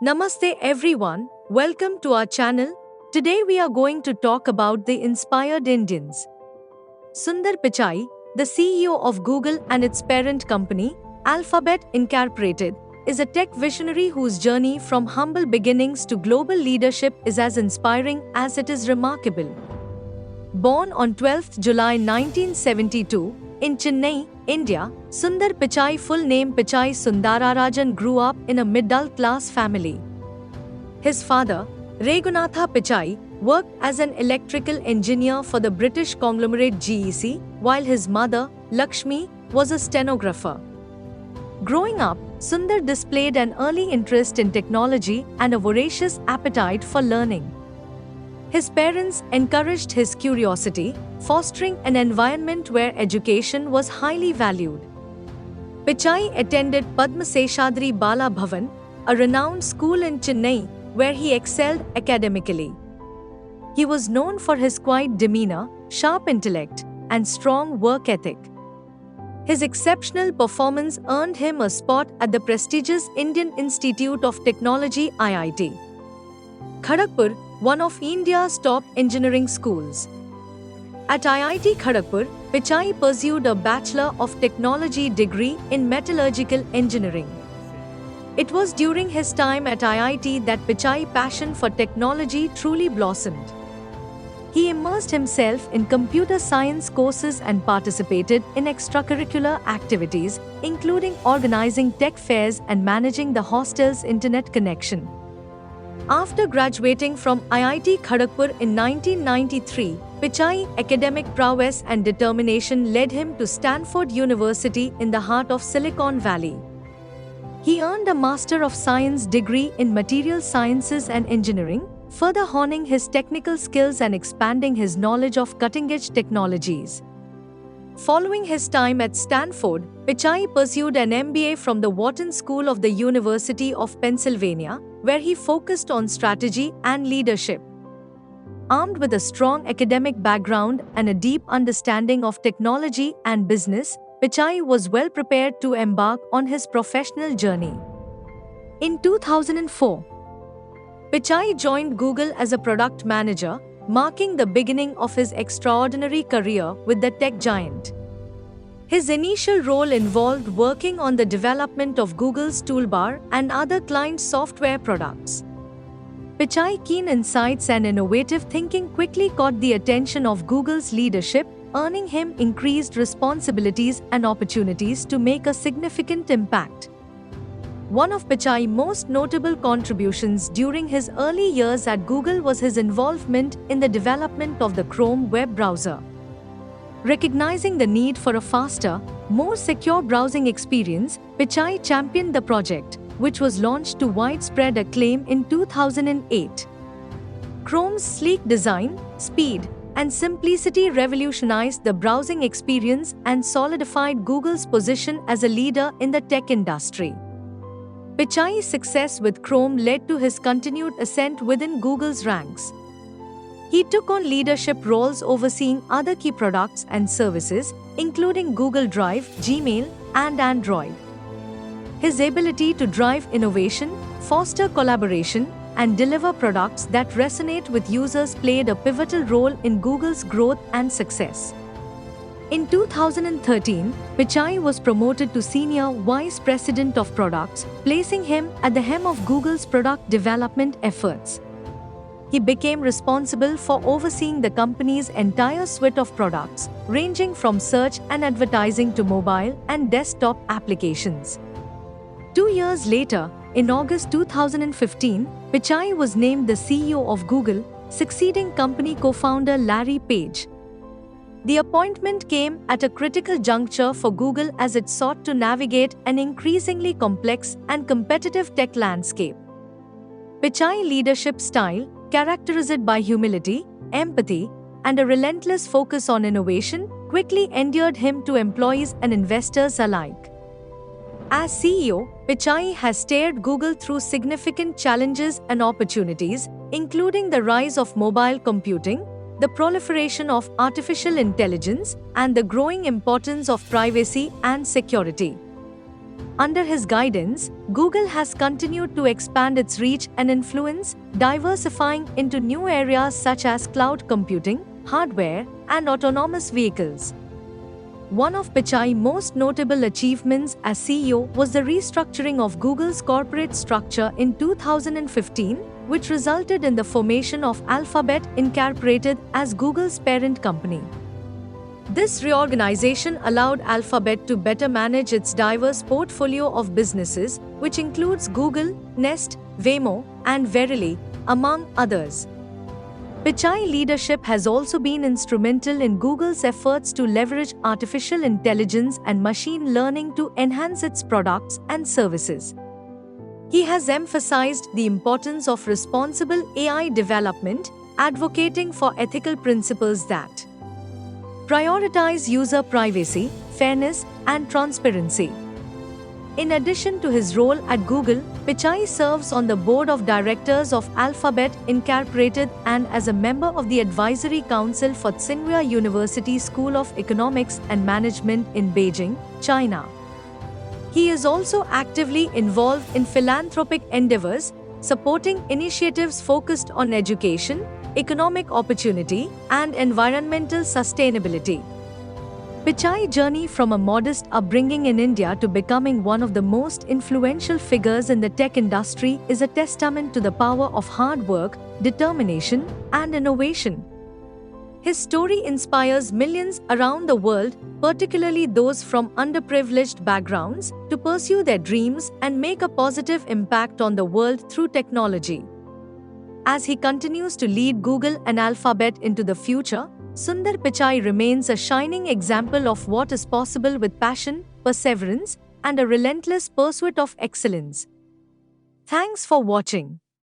Namaste everyone, welcome to our channel. Today we are going to talk about the inspired Indians. Sundar Pichai, the CEO of Google and its parent company, Alphabet Incorporated, is a tech visionary whose journey from humble beginnings to global leadership is as inspiring as it is remarkable. Born on 12 July 1972 in Chennai, India, Sundar Pichai, full name Pichai Sundararajan, grew up in a middle-class family. His father, Raghunatha Pichai, worked as an electrical engineer for the British conglomerate GEC, while his mother, Lakshmi, was a stenographer. Growing up, Sundar displayed an early interest in technology and a voracious appetite for learning. His parents encouraged his curiosity, fostering an environment where education was highly valued. Pichai attended Padma Seshadri Bala Bhavan, a renowned school in Chennai, where he excelled academically. He was known for his quiet demeanor, sharp intellect, and strong work ethic. His exceptional performance earned him a spot at the prestigious Indian Institute of Technology (IIT) Kharagpur, one of India's top engineering schools. At IIT Kharagpur, Pichai pursued a Bachelor of Technology degree in Metallurgical Engineering. It was during his time at IIT that Pichai's passion for technology truly blossomed. He immersed himself in computer science courses and participated in extracurricular activities, including organizing tech fairs and managing the hostel's internet connection. After graduating from IIT Kharagpur in 1993, Pichai's academic prowess and determination led him to Stanford University in the heart of Silicon Valley. He earned a Master of Science degree in Material Sciences and Engineering, further honing his technical skills and expanding his knowledge of cutting-edge technologies. Following his time at Stanford, Pichai pursued an MBA from the Wharton School of the University of Pennsylvania, where he focused on strategy and leadership. Armed with a strong academic background and a deep understanding of technology and business, Pichai was well prepared to embark on his professional journey. In 2004, Pichai joined Google as a product manager, marking the beginning of his extraordinary career with the tech giant. His initial role involved working on the development of Google's Toolbar and other client software products. Pichai's keen insights and innovative thinking quickly caught the attention of Google's leadership, earning him increased responsibilities and opportunities to make a significant impact. One of Pichai's most notable contributions during his early years at Google was his involvement in the development of the Chrome web browser. Recognizing the need for a faster, more secure browsing experience, Pichai championed the project, which was launched to widespread acclaim in 2008. Chrome's sleek design, speed, and simplicity revolutionized the browsing experience and solidified Google's position as a leader in the tech industry. Pichai's success with Chrome led to his continued ascent within Google's ranks. He took on leadership roles overseeing other key products and services, including Google Drive, Gmail, and Android. His ability to drive innovation, foster collaboration, and deliver products that resonate with users played a pivotal role in Google's growth and success. In 2013, Pichai was promoted to Senior Vice President of Products, placing him at the helm of Google's product development efforts. He became responsible for overseeing the company's entire suite of products, ranging from search and advertising to mobile and desktop applications. 2 years later, in August 2015, Pichai was named the CEO of Google, succeeding company co-founder Larry Page. The appointment came at a critical juncture for Google as it sought to navigate an increasingly complex and competitive tech landscape. Pichai's leadership style, characterized by humility, empathy, and a relentless focus on innovation, quickly endeared him to employees and investors alike. As CEO, Pichai has steered Google through significant challenges and opportunities, including the rise of mobile computing, the proliferation of artificial intelligence, and the growing importance of privacy and security. Under his guidance, Google has continued to expand its reach and influence, diversifying into new areas such as cloud computing, hardware, and autonomous vehicles. One of Pichai's most notable achievements as CEO was the restructuring of Google's corporate structure in 2015, which resulted in the formation of Alphabet Incorporated as Google's parent company. This reorganization allowed Alphabet to better manage its diverse portfolio of businesses, which includes Google, Nest, Waymo, and Verily, among others. Pichai's leadership has also been instrumental in Google's efforts to leverage artificial intelligence and machine learning to enhance its products and services. He has emphasized the importance of responsible AI development, advocating for ethical principles that prioritize user privacy, fairness, and transparency. In addition to his role at Google, Pichai serves on the board of directors of Alphabet Incorporated and as a member of the advisory council for Tsinghua University School of Economics and Management in Beijing, China. He is also actively involved in philanthropic endeavors, supporting initiatives focused on education, economic opportunity, and environmental sustainability. Pichai's journey from a modest upbringing in India to becoming one of the most influential figures in the tech industry is a testament to the power of hard work, determination, and innovation. His story inspires millions around the world, particularly those from underprivileged backgrounds, to pursue their dreams and make a positive impact on the world through technology. As he continues to lead Google and Alphabet into the future, Sundar Pichai remains a shining example of what is possible with passion, perseverance, and a relentless pursuit of excellence. Thanks for watching.